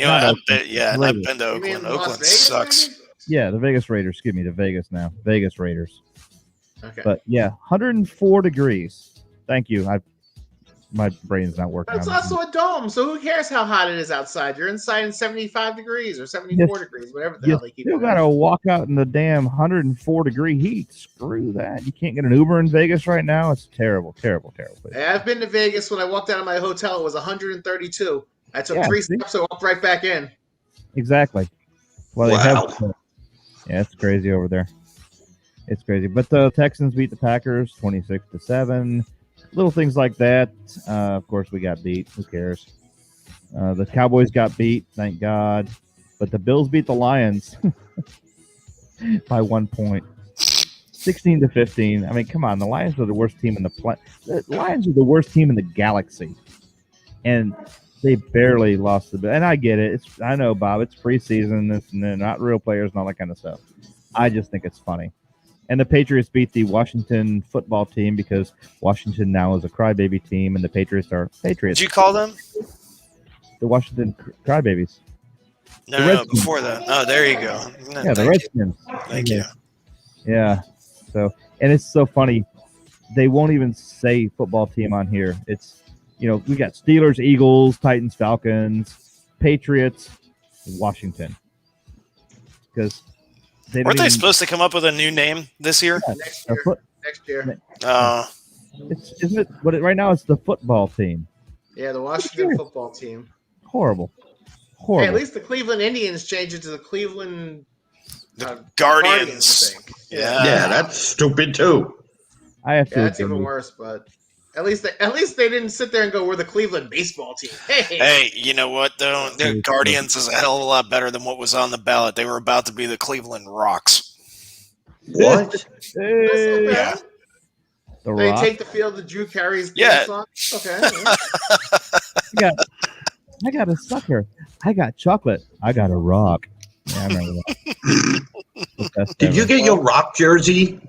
I've been to Oakland. You mean Oakland Las Vegas, sucks. maybe? Yeah, the Vegas Raiders. Excuse me, the Vegas now. Vegas Raiders. Okay. But yeah, 104 degrees. Thank you. My brain's not working. It's also a dome, so who cares how hot it is outside? You're inside in 75 degrees or 74 degrees, whatever the hell they keep. You got to walk out in the damn 104 degree heat. Screw that. You can't get an Uber in Vegas right now. It's terrible, terrible, terrible. Yeah, I've been to Vegas. When I walked out of my hotel, it was 132. I took 3 steps, I walked right back in. Exactly. Well, they have. Yeah, it's crazy over there. It's crazy. But the Texans beat the Packers 26-7. Little things like that. Of course, we got beat. Who cares? The Cowboys got beat, thank God. But the Bills beat the Lions by 1 point, 16-15. I mean, come on. The Lions are the worst team in the Lions are the worst team in the galaxy, and they barely lost the. And I get it. I know, Bob. It's preseason. They're not real players and all that kind of stuff. I just think it's funny. And the Patriots beat the Washington football team because Washington now is a crybaby team, and the Patriots are Patriots. Did you call them? The Washington Crybabies. No, before that. Oh, there you go. No, yeah, the Redskins. Thank you. Yeah. So, and it's so funny. They won't even say football team on here. It's, we got Steelers, Eagles, Titans, Falcons, Patriots, Washington. Because weren't they supposed to come up with a new name this year? Yeah, Next year. Isn't it? But right now it's the football team. Yeah, the Washington football team. Horrible. Hey, at least the Cleveland Indians changed it to the Cleveland Guardians. Yeah, that's stupid too. I have to. That's even worse, but at least they didn't sit there and go, "We're the Cleveland baseball team." Hey, you know what though? The Guardians is a hell of a lot better than what was on the ballot. They were about to be the Cleveland Rocks. What? Hey. Yeah. They take the field to Drew Carey's song? Okay. Yeah. I got a sucker. I got chocolate. I got a rock. Yeah, I remember that. Did you get your rock jersey?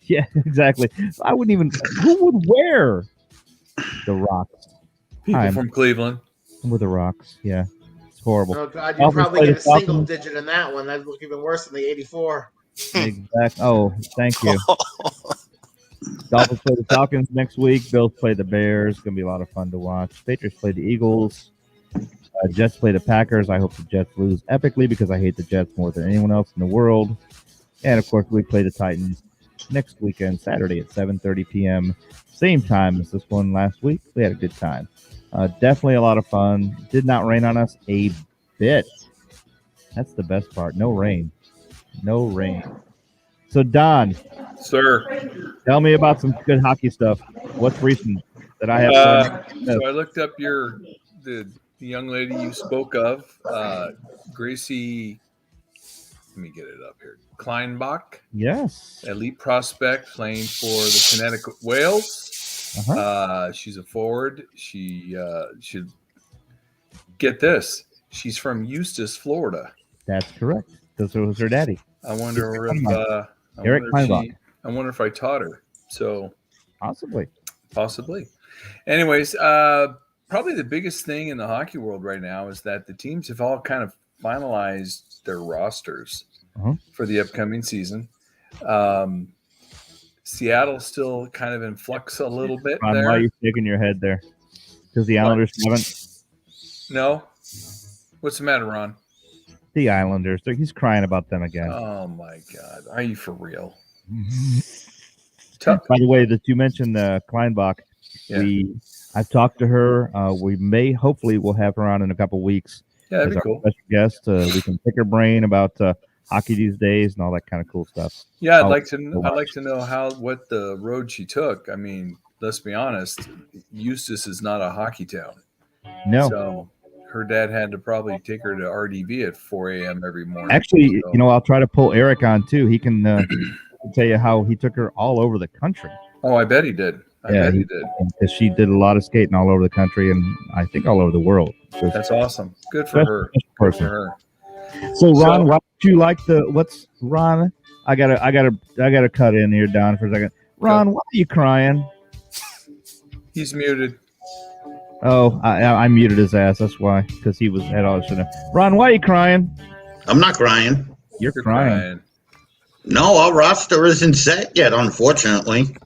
Yeah, exactly. I wouldn't even. Who would wear the rocks? People from Cleveland. With the rocks. Yeah. It's horrible. Oh, God. You probably get a single digit in that one. That'd look even worse than the 84. Exactly. Oh, thank you. Dolphins play the Falcons next week. Bills play the Bears. It's going to be a lot of fun to watch. Patriots play the Eagles. Jets play the Packers. I hope the Jets lose epically because I hate the Jets more than anyone else in the world. And, of course, we play the Titans next weekend, Saturday at 7:30 p.m. Same time as this one last week. We had a good time. Definitely a lot of fun. Did not rain on us a bit. That's the best part. No rain. No rain. So, Don. Sir. Tell me about some good hockey stuff. What's recent that I have? So I looked up the young lady you spoke of, Gracie. Let me get it up here. Kleinbach. Yes. Elite prospect playing for the Connecticut Whales. Uh-huh. She's a forward. She should get this. She's from Eustis, Florida. That's correct. This was her daddy. I wonder if Eric Kleinbach. I wonder if I taught her. So possibly. Anyways, probably the biggest thing in the hockey world right now is that the teams have all kind of finalized their rosters for the upcoming season. Seattle's still kind of in flux a little bit. Ron, there. why are you shaking your head there? Because the Islanders haven't. No. What's the matter, Ron? The Islanders. He's crying about them again. Oh my God! Are you for real? By the way, that you mentioned Kleinbach. Yeah. I've talked to her. Hopefully, we'll have her on in a couple weeks. Yeah, that'd as be our cool. Special guest. We can pick her brain about hockey these days and all that kind of cool stuff. Yeah, I'd like to know what the road she took. I mean, let's be honest. Eustis is not a hockey town. No. So her dad had to probably take her to RDV at 4 a.m. every morning. Actually, I'll try to pull Eric on too. He can tell you how he took her all over the country. Oh, I bet he did. I bet he did. Because she did a lot of skating all over the country and I think all over the world. So that's awesome. Good for her. Good for her. So Ron, why don't you like Ron? I gotta cut in here, Don, for a second. Ron, why are you crying? He's muted. Oh, I muted his ass. That's why, because he had all this. Ron, why are you crying? I'm not crying. You're crying. No, our roster isn't set yet, unfortunately.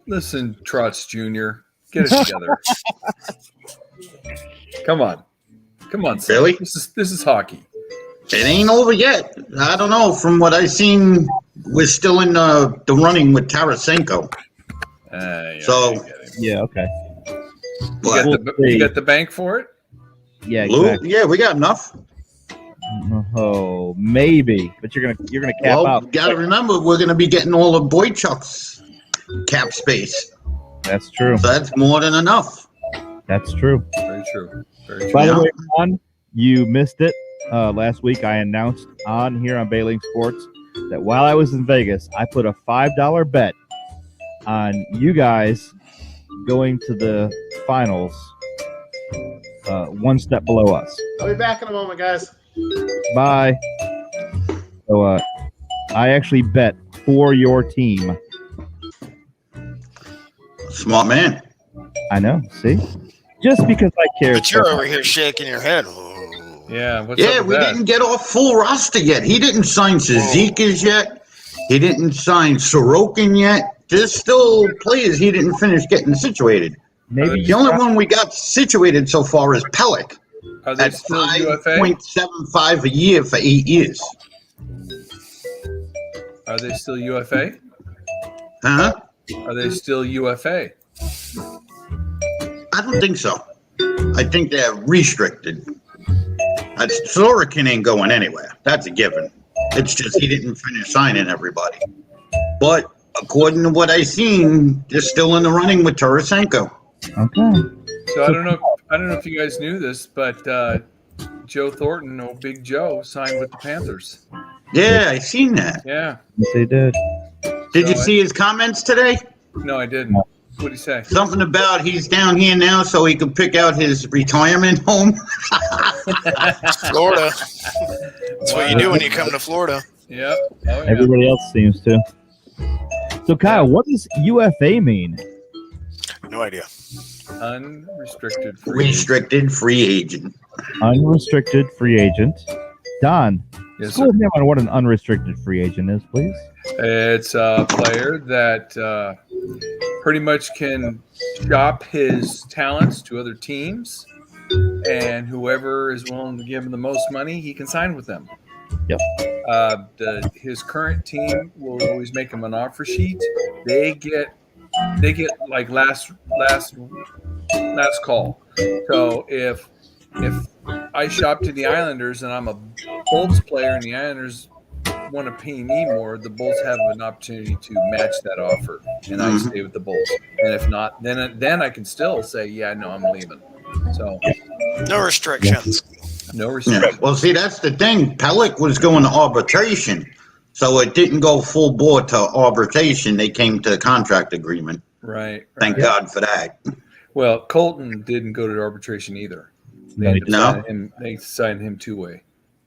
Listen, Trotz Jr., get it together. Come on, son. Really? This is hockey. It ain't over yet. I don't know. From what I've seen, we're still in the running with Tarasenko. Yeah, okay. You got the bank for it? Yeah, exactly. Yeah, we got enough. Oh, maybe, but you're gonna cap out. You got to remember, we're gonna be getting all of Boychuk's cap space. That's true. So that's more than enough. That's true. Very true. Very true. By the way, Ron, you missed it. Last week, I announced on here on BayLink Sports that while I was in Vegas, I put a $5 bet on you guys going to the finals, one step below us. I'll be back in a moment, guys. Bye. So, I actually bet for your team. Smart man. I know. See, just because I care. But you're over here shaking your head. Yeah. We didn't get our full roster yet. He didn't sign Zizekas yet. He didn't sign Sorokin yet. There's still players he didn't finish getting situated. Maybe the only one we got situated so far is Pellick. Are they at still UFA? 5.75 a year for 8 years. Are they still UFA? Huh? Are they still UFA? I don't think so. I think they're restricted. Sorokin ain't going anywhere. That's a given. It's just he didn't finish signing everybody. But according to what I've seen, they're still in the running with Tarasenko. Okay. So I don't know if you guys knew this, but Joe Thornton, Big Joe, signed with the Panthers. Yeah, I seen that. Yeah. Yes, they did. Did you see his comments today? No, I didn't. What did he say? Something about he's down here now so he can pick out his retirement home. Florida. That's what you do when you come to Florida. Yep. Oh, yeah. Everybody else seems to. So, Kyle, what does UFA mean? No idea. Unrestricted free agent. Unrestricted free agent. Don, yes, school him on what an unrestricted free agent is, please. It's a player that pretty much can shop his talents to other teams, and whoever is willing to give him the most money, he can sign with them. Yep. His current team will always make him an offer sheet. They get like last call. So if I shop to the Islanders and I'm a Bolts player and the Islanders want to pay me more, the Bolts have an opportunity to match that offer, and I stay with the Bolts. And if not, then I can still say, yeah, no, I'm leaving. So no restrictions. No restrictions. Yeah. Well, see, that's the thing. Pellick was going to arbitration, so it didn't go full board to arbitration. They came to the contract agreement. Right. Thank God for that. Well, Colton didn't go to arbitration either. They signed him two-way.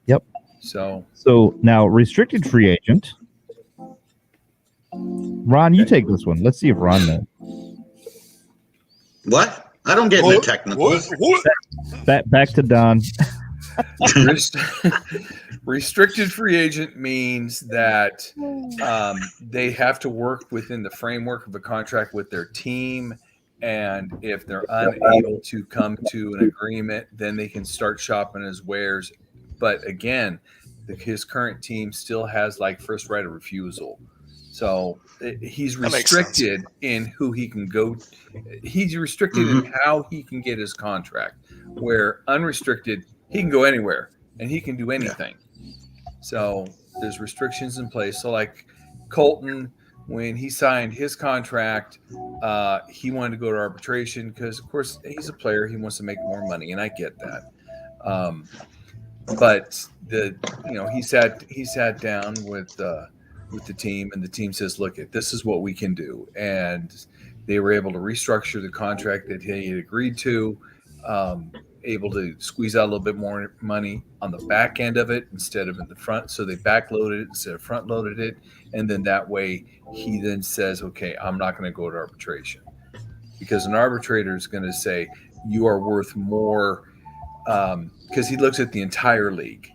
Yep. So now restricted free agent. Ron, you take this one. Let's see if Ron knows. What? I don't get into technicals. Back to Don. Restricted free agent means that they have to work within the framework of a contract with their team, and if they're unable to come to an agreement, then they can start shopping his wares. But again, his current team still has like first right of refusal. So he's restricted in who he can go. He's restricted in how he can get his contract, where unrestricted, he can go anywhere and he can do anything. So there's restrictions in place. So like Colton, when he signed his contract, he wanted to go to arbitration because, of course, he's a player. He wants to make more money, and I get that. But he sat down with the team, and the team says, "Look, this is what we can do," and they were able to restructure the contract that he had agreed to. Able to squeeze out a little bit more money on the back end of it instead of in the front. So they backloaded it instead of front loaded it. And then that way he then says, okay, I'm not going to go to arbitration, because an arbitrator is going to say you are worth more, because he looks at the entire league.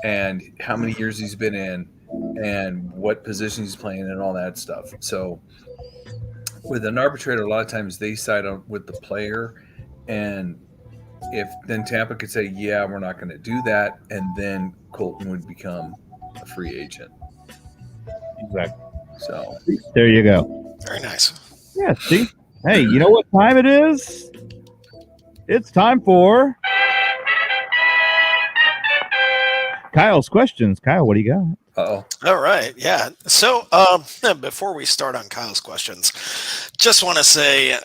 and how many years he's been in and what position he's playing and all that stuff. So with an arbitrator, a lot of times they side on with the player, and if then Tampa could say, yeah, we're not going to do that, and then Colton would become a free agent. Exactly. So there you go. Very nice. Yeah, see? Hey, you know what time it is? It's time for Kyle's questions. Kyle, what do you got? Uh-oh. All right. Yeah. So before we start on Kyle's questions, just want to say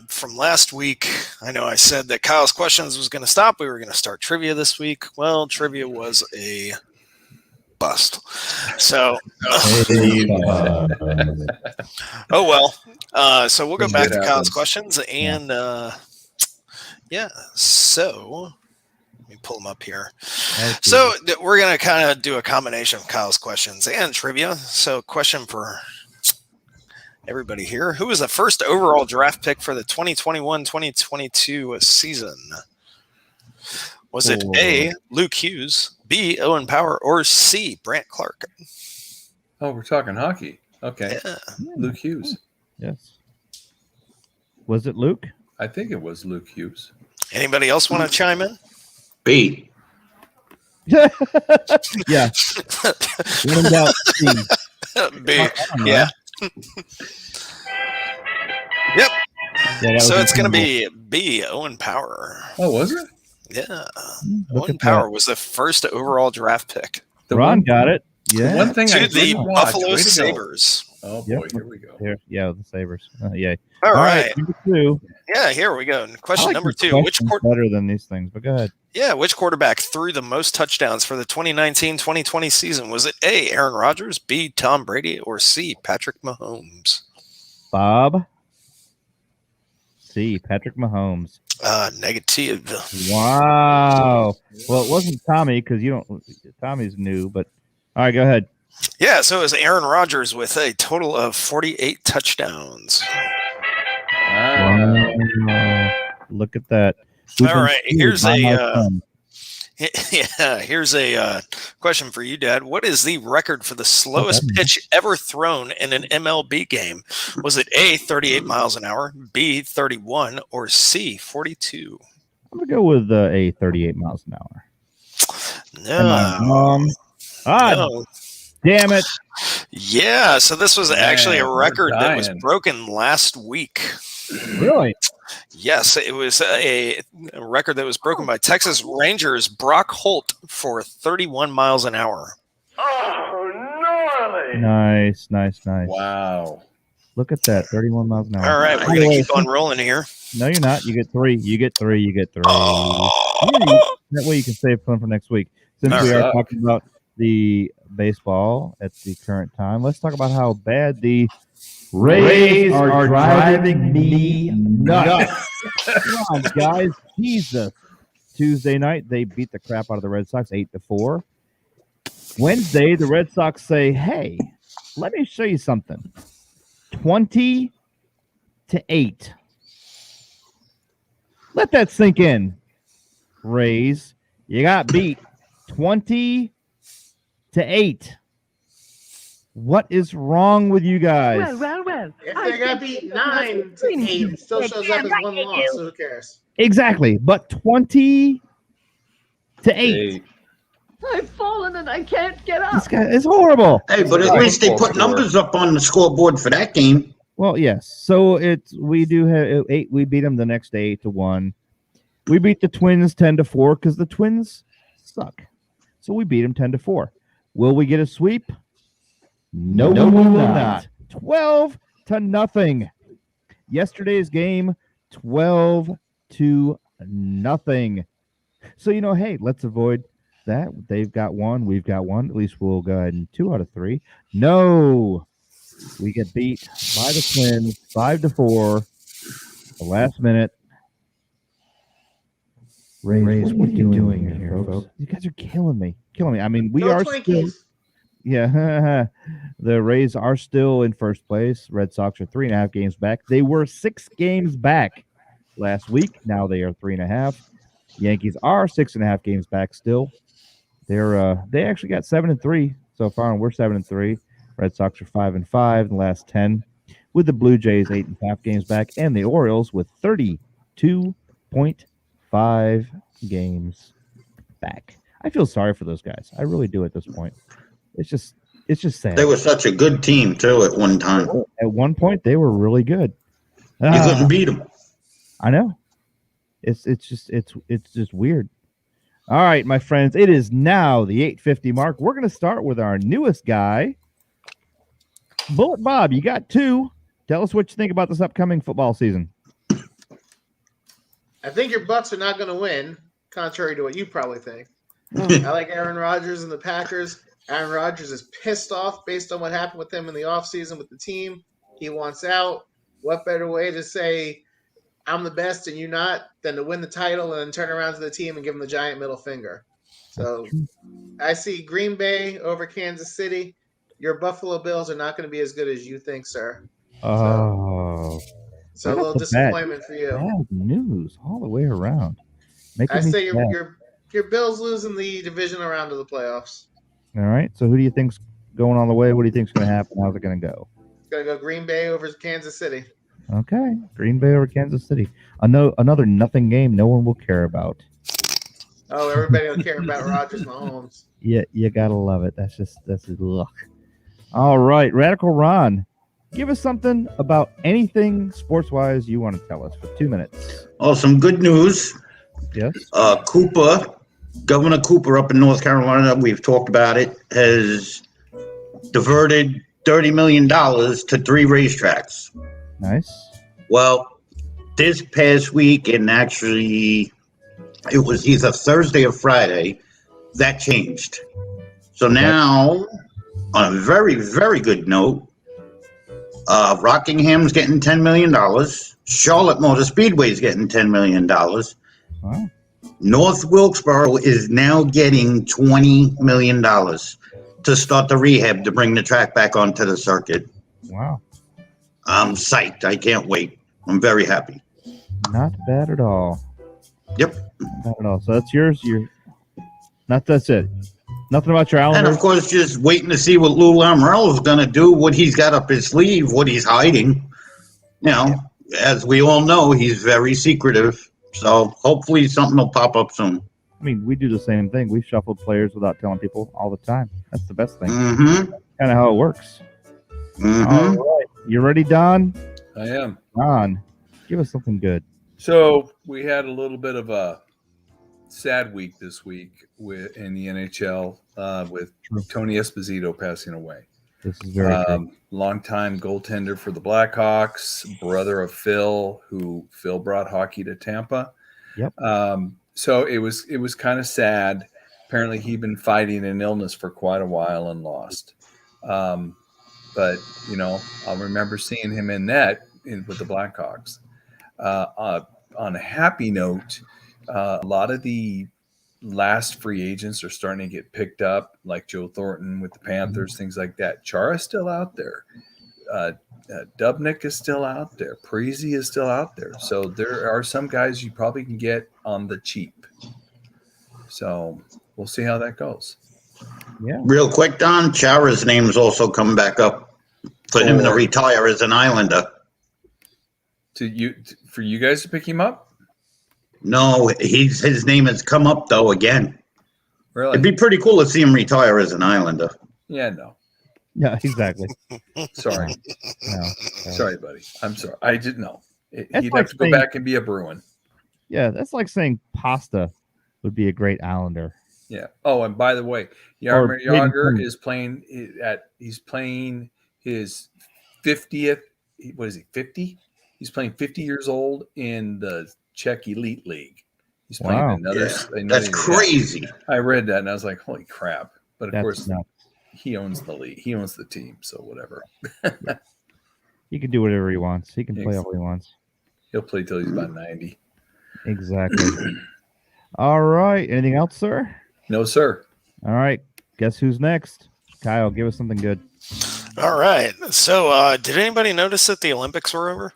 from last week, I know I said that Kyle's questions was going to stop. We were going to start trivia this week. Well, trivia was a bust. So, oh well. So we'll go back to Kyle's questions. And yeah, so let me pull them up here. So we're going to kind of do a combination of Kyle's questions and trivia. So question for everybody here. Who was the first overall draft pick for the 2021-2022 season? Was it A, Luke Hughes, B, Owen Power, or C, Brant Clark? Oh, we're talking hockey. Okay. Yeah. Luke Hughes. Yes. Was it Luke? I think it was Luke Hughes. Anybody else want to chime in? B. Yeah. What about C? B. Yeah. Yep. Yeah, so it's going to be B, Owen Power. Oh, was it? Yeah. Owen Power was the first overall draft pick. Ron got it. Yeah. The one thing to I the didn't watch. Buffalo Way to go. Sabres. Oh boy, here we go. Yeah, the Sabres. Yay. All right. Number 2. Yeah, here we go. Question I like number these 2. Which questions better than these things, but go ahead. Yeah, which quarterback threw the most touchdowns for the 2019-2020 season? Was it A, Aaron Rodgers, B, Tom Brady, or C, Patrick Mahomes? Bob. C, Patrick Mahomes. Negative. Wow. Well, it wasn't Tommy because Tommy's new, but all right, go ahead. Yeah, so it was Aaron Rodgers with a total of 48 touchdowns. Wow. Look at that. All right, here's a question for you, Dad. What is the record for the slowest pitch ever thrown in an MLB game? Was it A, 38 miles an hour, B, 31, or C, 42? I'm going to go with A, 38 miles an hour. No. No. Damn it. Yeah, so this was actually a record that was broken last week. Really? Yes, it was a record that was broken by Texas Rangers Brock Holt for 31 miles an hour. Oh, gnarly. Nice. Wow. Look at that, 31 miles an hour. All right, we're going to keep on rolling here. No, you're not. You get 3. You get 3. Oh. That way you can save fun for next week. Since we are talking about the baseball at the current time, let's talk about how bad the Rays are driving me nuts. Come on, guys. Jesus. Tuesday night, they beat the crap out of the Red Sox 8-4. Wednesday, the Red Sox say, hey, let me show you something. 20-8. Let that sink in, Rays. You got beat 20-8. What is wrong with you guys? Well. If they got beat 9-8, it still shows up as one loss, so who cares? Exactly, but 20-8. I've fallen and I can't get up. This guy is horrible. Hey, but at least they put numbers up on the scoreboard for that game. Well, yes. So we do have 8. We beat them the next day 8-1. We beat the Twins 10-4 because the Twins suck. So we beat them 10-4. Will we get a sweep? No, we will not. 12-0. Yesterday's game, 12-0. So hey, let's avoid that. They've got 1, we've got 1. At least we'll go ahead and 2 out of 3. No, we get beat by the Twins 5-4. The last minute. Rays, what are you doing here, folks? You guys are killing me. I mean, we are still. Yeah, the Rays are still in first place. Red Sox are 3.5 games back. They were 6 games back last week. Now they are 3.5. Yankees are 6.5 games back still. They actually got 7-3 so far, and we're 7-3. Red Sox are 5-5 in the last 10, with the Blue Jays 8.5 games back, and the Orioles with 32.5 games back. I feel sorry for those guys. I really do at this point. It's just sad. They were such a good team too at one time. At one point, they were really good. You couldn't beat them. I know. It's just weird. All right, my friends, it is now the 8:50 mark. We're going to start with our newest guy, Bullet Bob. You got 2. Tell us what you think about this upcoming football season. I think your Bucks are not going to win, contrary to what you probably think. I like Aaron Rodgers and the Packers. Aaron Rodgers is pissed off based on what happened with him in the offseason with the team. He wants out. What better way to say I'm the best and you not than to win the title and then turn around to the team and give them the giant middle finger. So I see Green Bay over Kansas City. Your Buffalo Bills are not going to be as good as you think, sir. Oh. So a little disappointment for you. Bad news all the way around. I say your Bills losing the divisional round of the playoffs. All right. So who do you think's going on the way? What do you think's going to happen? How's it going to go? It's going to go Green Bay over Kansas City. Okay. Green Bay over Kansas City. Another nothing game no one will care about. Oh, everybody will care about Rodgers Mahomes. Yeah, you got to love it. That's his luck. All right. Radical Ron, give us something about anything sports-wise you want to tell us for 2 minutes. Oh, some good news. Yes. Governor Cooper up in North Carolina, we've talked about it, has diverted $30 million to 3 racetracks. Nice. Well, this past week, and actually it was either Thursday or Friday, that changed. So now, on a very, very good note, Rockingham's getting $10 million. Charlotte Motor Speedway is getting $10 million. Wow. North Wilkesboro is now getting $20 million to start the rehab to bring the track back onto the circuit. Wow. I'm psyched. I can't wait. I'm very happy. Not bad at all. Yep. Not bad at all. So that's yours. That's it. Nothing about your Islanders. And of course, just waiting to see what Lou Lamoriello is going to do, what he's got up his sleeve, what he's hiding. You know, as we all know, he's very secretive. So hopefully something will pop up soon. I mean, we do the same thing. We shuffle players without telling people all the time. That's the best thing. Mm-hmm. Kind of how it works. Mm-hmm. All right. You ready, Don? I am. Don, give us something good. So we had a little bit of a sad week this week in the NHL with Tony Esposito passing away. This is very true. Longtime goaltender for the Blackhawks, brother of Phil, who Phil brought hockey to Tampa. Yep. So it was kind of sad. Apparently he'd been fighting an illness for quite a while and lost. But, you know, I'll remember seeing him in net with the Blackhawks. On a happy note, a lot of the last free agents are starting to get picked up, like Joe Thornton with the Panthers, things like that. Chara's still out there. Dubnyk is still out there. Parisi is still out there. So there are some guys you probably can get on the cheap. So we'll see how that goes. Yeah. Real quick, Don, Chara's name is also coming back up for him to retire as an Islander. For you guys to pick him up? No, his name has come up though again. Really? It'd be pretty cool to see him retire as an Islander. Yeah, no. Yeah, exactly. Sorry. No. Sorry, buddy. I'm sorry. I didn't know. He'd That's have like to go back and be a Bruin. Yeah, that's like saying Pasta would be a great Islander. Yeah. Oh, and by the way, Jaromir Jagr Hayden is playing he's playing his 50th. What is he? 50? He's playing 50 years old in the Czech Elite League. He's playing another. That's crazy. I read that and I was like, "Holy crap!" But of That's course, nuts. he owns the league. He owns the team, so whatever. He can do whatever he wants. He can play all he wants. He'll play till he's about 90. Exactly. All right. Anything else, sir? No, sir. All right. Guess who's next? Kyle, give us something good. All right. So, did anybody notice that the Olympics were over?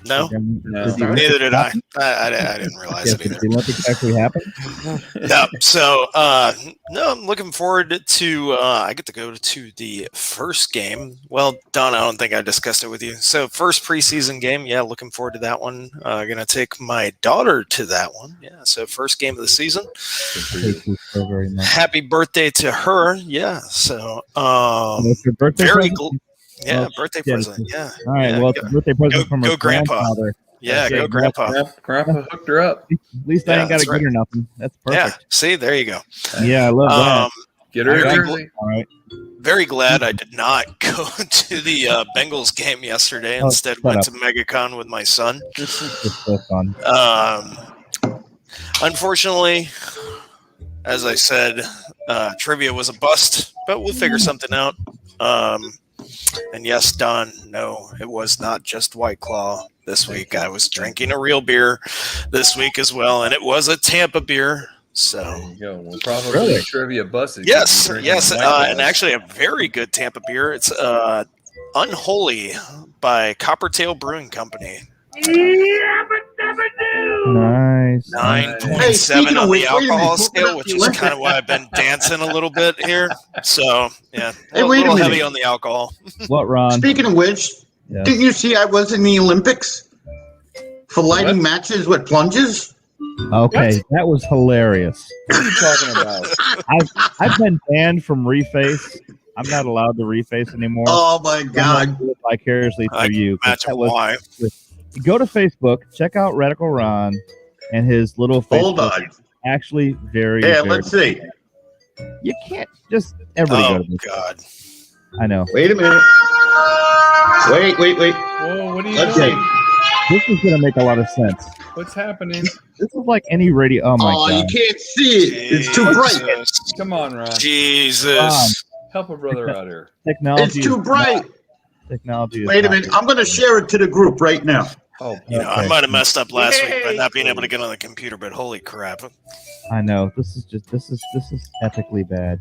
No, No. neither did I. I didn't realize it Did either. the Olympics actually happen? No, so no, I'm looking forward to. I get to go to the first game. Well, Don, I don't think I discussed it with you. So first preseason game, yeah, looking forward to that one. Gonna take my daughter to that one. Yeah, so first game of the season. Thank you so very much. Happy birthday to her. Yeah, so What's your birthday very present? yeah, Oh, birthday yeah, present. Yeah. All right. Yeah, well, it's a birthday present from her go Grandpa. grandfather. Yeah, That's go it. Grandpa. Grandpa hooked her up. At least I Yeah, ain't got to that's get right. her nothing. That's Yeah, perfect. see, there you go. Yeah, I love that. Get her a very jersey. All right. Very glad I did not go to the Bengals game yesterday. Oh, Instead, shut went up. to MegaCon with my son. It's so fun. Unfortunately, as I said, trivia was a bust, but we'll figure something out. And yes, Don, no, it was not just White Claw this week. I was drinking a real beer this week as well, and it was a Tampa beer. So There you go. Well, probably Really? trivia busted. yes, You're drinking yes, White Claws. and actually a very good Tampa beer. It's Unholy by Coppertail Brewing Company. Nice. 9.7 Hey, speaking on of which, the wait a minute, alcohol what scale, about which the is Olympics? kind of why I've been dancing a little bit here. So yeah, Hey, a wait a little heavy minute. on the alcohol. What, Ron? Speaking of which, Yeah. didn't you see I was in the Olympics for lighting What? matches with plunges? Okay, that was hilarious. What are you talking about? I've been banned from Reface. I'm not allowed to Reface anymore. Oh my I'm God! gonna do it vicariously I through you. 'Cause imagine that was- why. Go to Facebook, check out Radical Ron and his little Facebook. Hold on. Actually, very. Yeah, very let's see. You can't just everybody Oh go to this. God! I know. Wait a minute. Wait. Whoa, what are you Let's doing? see. This is gonna make a lot of sense. What's happening? This is like any radio. Oh my Oh, god! you can't see it. It's too bright. Jesus. Come on, Ron. Jesus. Help a brother out here. Technology. It's too is bright. not- Technology. Is Wait a not minute. good. I'm going to share it to the group right now. Oh, You know, I Okay. might have messed up last week by Yay. not being able to get on the computer, but holy crap! I know. This is epically bad.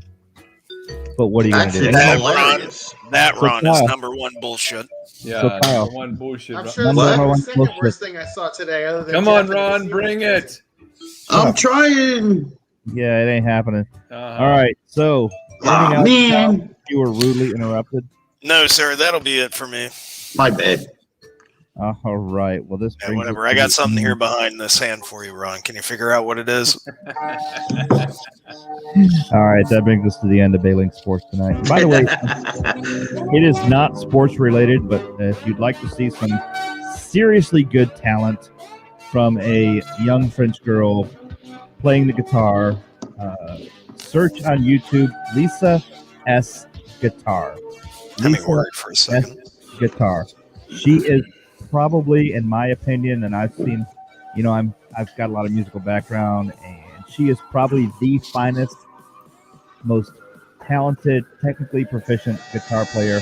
But what are you gonna Actually, do? that's That Anyway, hilarious. That So Ron is Kyle- number one bullshit. yeah. So, Kyle. Number one bullshit. I'm Ron. sure Number that's one the second bullshit. worst thing I saw today. Other than Come on, Jeff and Ron. Steve. Bring it. I'm trying. Yeah, it ain't happening. Uh-huh. All right. So, Oh, anything else? man. Kyle? You were rudely interrupted. No, sir, that'll be it for me. My bad. All right. Well, this Yeah, brings whatever. us I to got the something end. here behind this hand for you, Ron. Can you figure out what it is? All right, that brings us to the end of BayLink Sports tonight. By the way, it is not sports related, but if you'd like to see some seriously good talent from a young French girl playing the guitar, search on YouTube Lisa S. Guitar. Let me Lisa worry for a second. S. Guitar. She is probably, in my opinion, and I've seen, I've got a lot of musical background, and she is probably the finest, most talented, technically proficient guitar player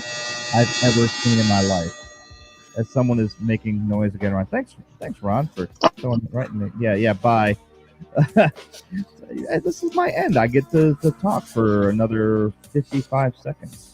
I've ever seen in my life. As someone is making noise again, Ron. Thanks, Ron, for throwing it right in the, yeah, bye. This is my end. I get to talk for another 55 seconds.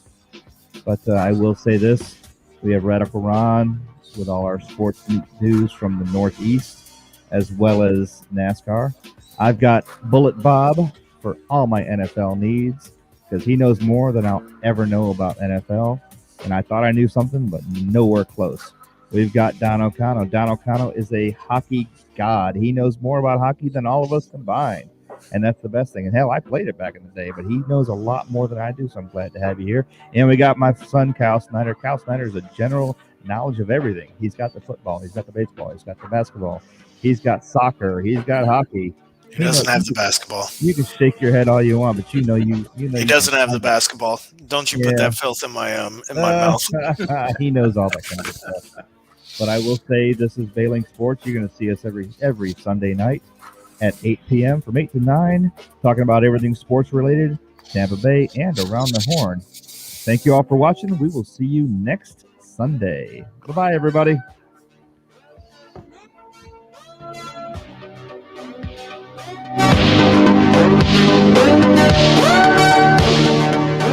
But I will say this. We have Radical Ron with all our sports news from the Northeast, as well as NASCAR. I've got Bullet Bob for all my NFL needs, because he knows more than I'll ever know about NFL. And I thought I knew something, but nowhere close. We've got Don O'Connell. Don O'Connell is a hockey god. He knows more about hockey than all of us combined. And that's the best thing. And hell, I played it back in the day, but he knows a lot more than I do. So I'm glad to have you here. And we got my son, Kyle Snyder. Kyle Snyder is a general knowledge of everything. He's got the football. He's got the baseball. He's got the basketball. He's got soccer. He's got hockey. He doesn't have the basketball. You can shake your head all you want, but you know. He doesn't have the basketball. Don't you put Yeah. that filth in my mouth. He knows all that kind of stuff. But I will say this is BayLink Sports. You're going to see us every Sunday night at 8 p.m. from 8 to 9, talking about everything sports related, Tampa Bay, and around the horn. Thank you all for watching. We will see you next Sunday. Bye-bye, everybody. Oh,